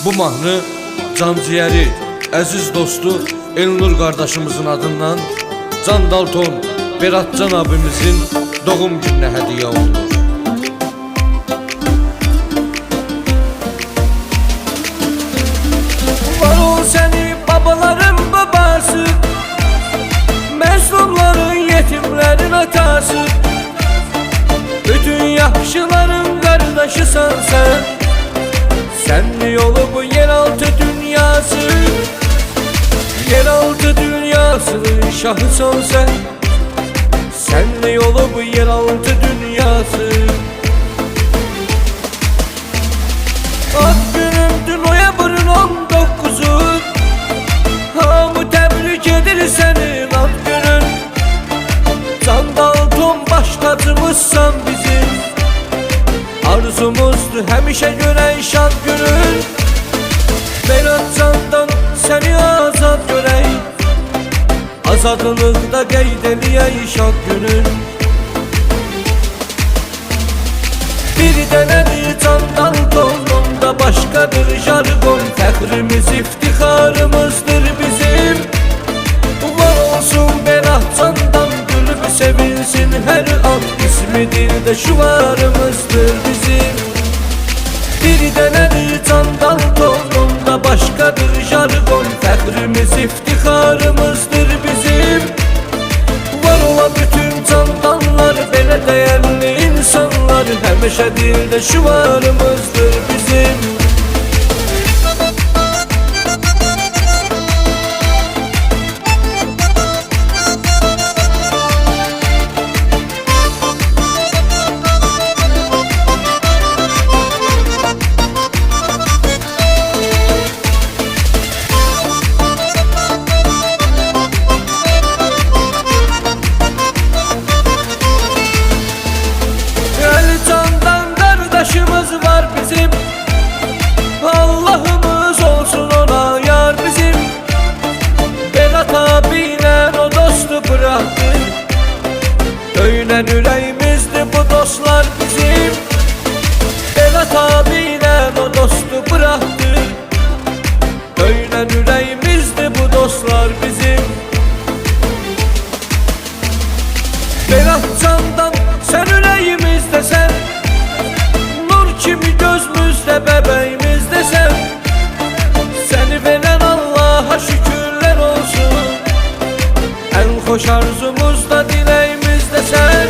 Bu mahnı canciğeri, əziz dostu Elnur qardaşımızın adından Can Dalton Beratcan abimizin doğum gününə hədiyyə olunur. Var ol səni babaların babası, məzlumların, yetimlərin atası, bütün yaxşıların qardaşısan sən. Sənli yolu bu yeraltı dünyası, yeraltı dünyasının şahısan sən. Sənli yolu bu yeraltı dünyası. Ad günümdür noyabrın 19'u, hamı təbrik edir sənin ad günün. Can Dalton baş tacımızsan bizim, arzumuzdur həmişə görək şad günün. Beratcandan səni azad görək, azadlıqda qeyd eləyək şad günün. Bir dənədir Can Dalton'da başqadır jargon, fəxrimiz, iftixarımızdır bizim. Var olsun Beratcandan gülüb sevinsin hər an, ismidir də şüvarımızdır bizim. Bir dənədir Can Dalton'da başqadır jargon, fəxrimiz, iftixarımızdır bizim. Var ola bütün candanlar, belə dəyərli insanlar, həmişə dildə şüvarımızdır bizim. Var bizim, Allah'ımız olsun ona yar bizim. Berat abiyle o dostu bıraktı, döyünen yüreğimizdi bu dostlar bizim. Berat abiyle o dostu bıraktı, döyünen yüreğimizdi bu dostlar bizim. Beratcandan sen yüreğimizde sen, kimi gözümüzde bebeğimizde sen. Seni veren Allah'a şükürler olsun, en hoş arzumuzda dileğimizde sen.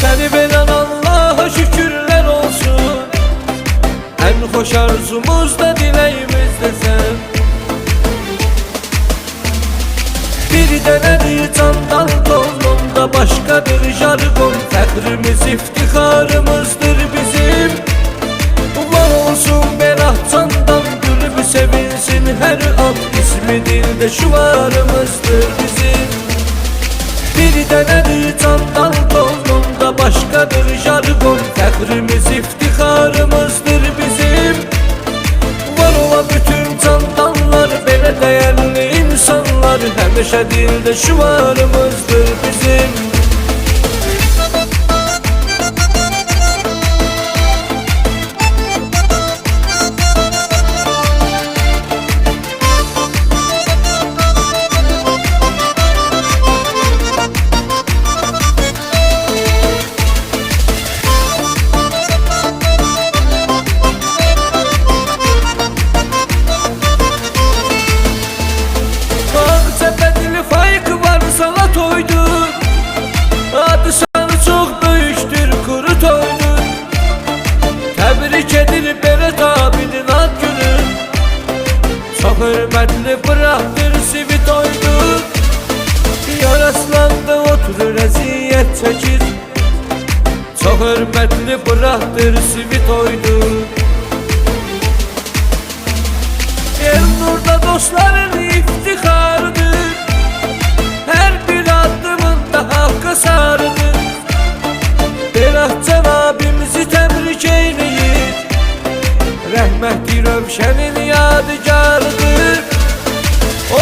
Seni veren Allah'a şükürler olsun, en hoş arzumuzda dileğimizde sen. Bir dənədir Can Dalton'da başqadır jargon, fəxrimiz, iftixarımızdır bizim. Var olsun Beratcandan gülüb sevinsin hər an, ismidir də şüvarımızdır bizim. Bir dənədir Can Dalton'da başqadır jargon, fəxrimiz, iftixarımızdır bizim. Var ola bütün candanlar, belə dəyərli insanlar, həmişə dildə şüvarımızdır bizim. Adı sanı çok böyükdür, kuru toydur. Təbrik edir Berat abinin ad günü, çox hörmətli bıraxdır sivit oydur. Yaraslandı oturur əziyyət çəkir, çox hörmətli bıraxdır sivit oydur. Elnurda dostların iftixarıdır, hər bir addımında haqqa sarıdır. Beratcan abimizi təbrik eyləyir, rəhmətli Rövşənin yadigarıdır.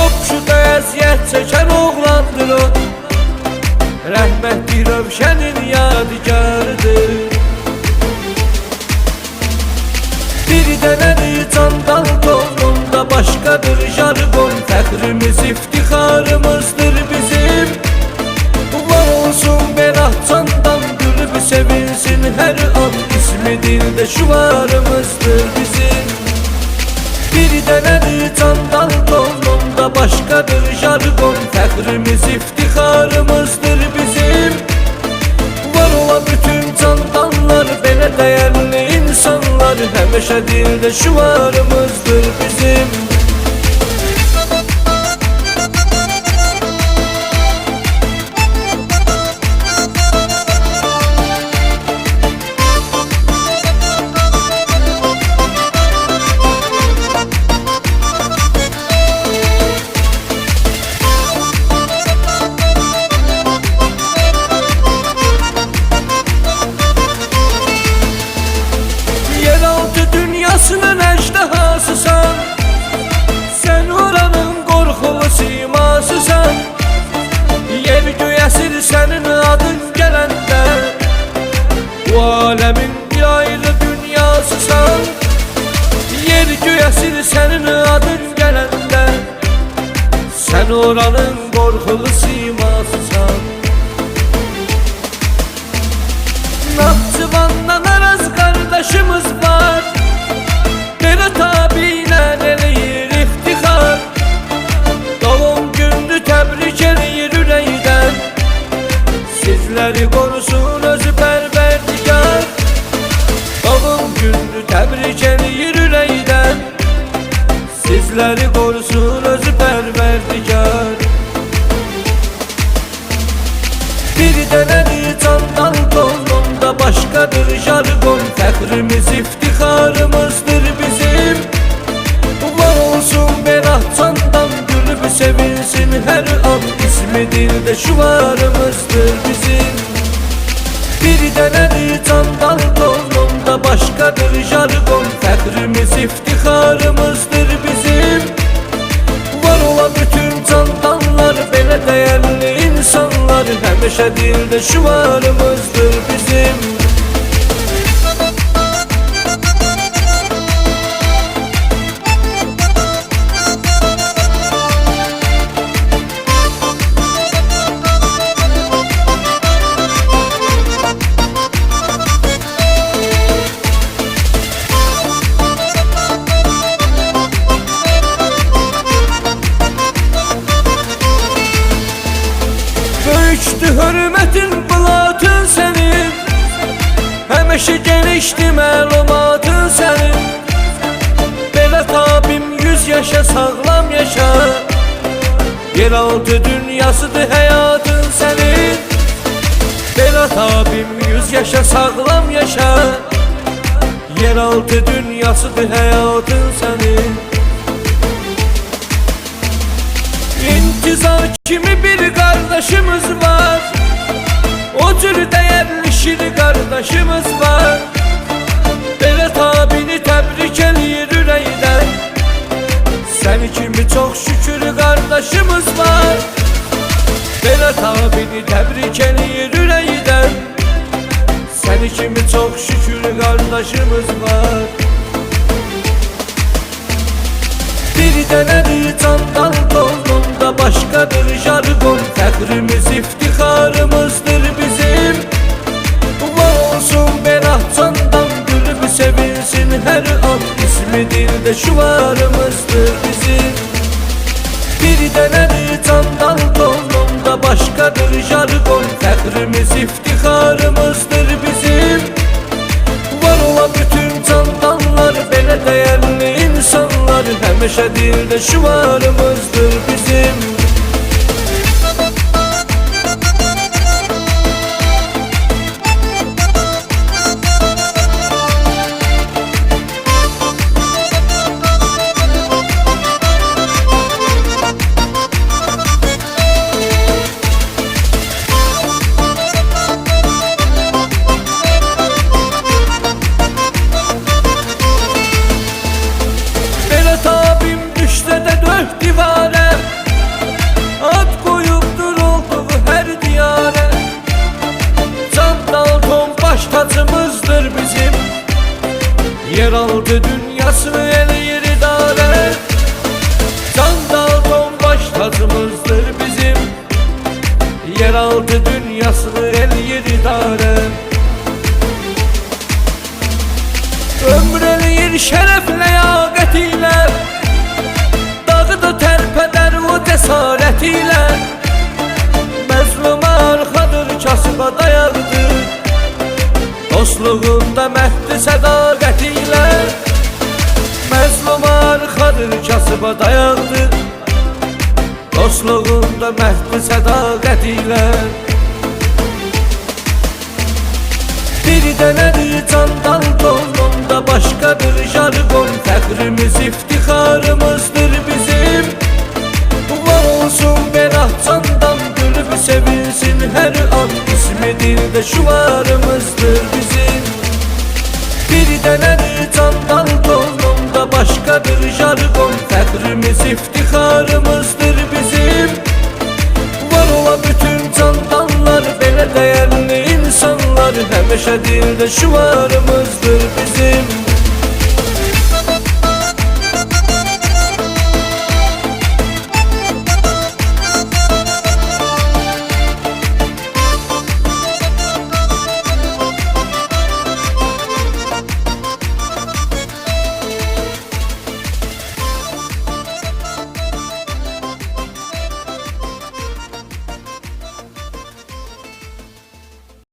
Oxşuda əziyyət çəkən oğlandır o, rəhmətli Rövşənin yadigarıdır. Bir dənədir Can Dalton'da başkadır jargon. Fəxrimiz, iftixarımızdır bizim. Var olsun Berat Candan, gülüb sevinsin her an. İsmi dildə şüvarımızdır bizim. Bir dənədir Can Dalton'da başkadır jargon. Fəxrimiz, iftixarımızdır bizim. Var ola bütün candanlar, belə dəyərli insanlar. Həmişə dildə şüvarımızdır bizim. Dünyasının əjdahasısan, sən oranın qorxulu simasısan. Yer göy əsir sənin adın gələndə, bu aləmin bir ayrı dünyasısan. Yer göy əsir sənin adın gələndə, sən oranın qorxulu simasısan. Nahçıvandan Araz qardaşımız var, Berat abinə eləyir iftixar. Doğum gününü təbrik eləyir ürəkdən, sizləri qorusun özü pərverdigar. Doğum gününü təbrik eləyir ürəkdən, sizləri qorusun özü pərverdigar. Bir dənədir Can Dalton'da başkadır jargon. Fəxrimiz, iftixarımızdır bizim. Var olsun Berat Candan, gülüb sevinsin her an. İsmi dildə şüvarımızdır bizim. Bir dənədir Can Dalton'da başkadır jargon. Fəxrimiz, iftixarımızdır bizim. Var ola bütün candanlar, belə dəyərli insanlar. Həmişə dildə şüvarımızdır bizim. Böyükdü hörmətin, bılatın sənin, həmişə genişdi məlumatın sənin. Berat abim 100 yaşa, sağlam yaşa, yeraltı dünyasıdır həyatın sənin. Berat abim 100 yaşa, sağlam yaşa, yeraltı dünyasıdır həyatın sənin. İntizar kimi bir kardeşimiz var, o tür değerli şir kardeşimiz var. Berat abini təbrik eləyir ürəkdən, səni kimi çox şükür kardeşimiz var. Berat abini təbrik eləyir ürəkdən, səni kimi çox şükür kardeşimiz var. Bir dənədir Can Dalton'da başkadır jargon. Fəxrimiz, iftixarımızdır bizim. Var olsun Berat Candan, gülüb sevinsin her an. İsmi dildə şüvarımızdır bizim. Bir dənədir Can Dalton'da başkadır jargon. Fəxrimiz, iftixarımızdır bizim. Var ola bütün candanlar, belə dəyərli insanlar. Həmişə dildə şüvarımızdır bizim. Yeraltı dünya dünyasını eləyir idarə. Can Dalton baş tacımızdır bizim, yeraltı dünyasını eləyir idarə. Ömür eləyir şərəf ləyaqət ilə, dağı da tərpədər o cəsarət ilə. Məzluma arxadır, kasıba dayaqdır, dostluğunda məhdi sədaqət ilə. Məzluma arxadır, kasıba dayaqdır, dostluğunda məhdi sədaqət ilə. Bir dənədir Can Dalton'da başqa bir jargon, fəxrimiz, iftixarımızdır bizim. Var olsun Berat Candan, gülüb sevinsin hər an, ismi dildə şuarımızdır bizim. Bir dənədir Can Dalton'da başqa bir jargon, fəxrimiz, iftixarımızdır bizim. Var ola bütün candanlar, belə dəyərli insanlar, həmişə dildə şuarımızdır bizim.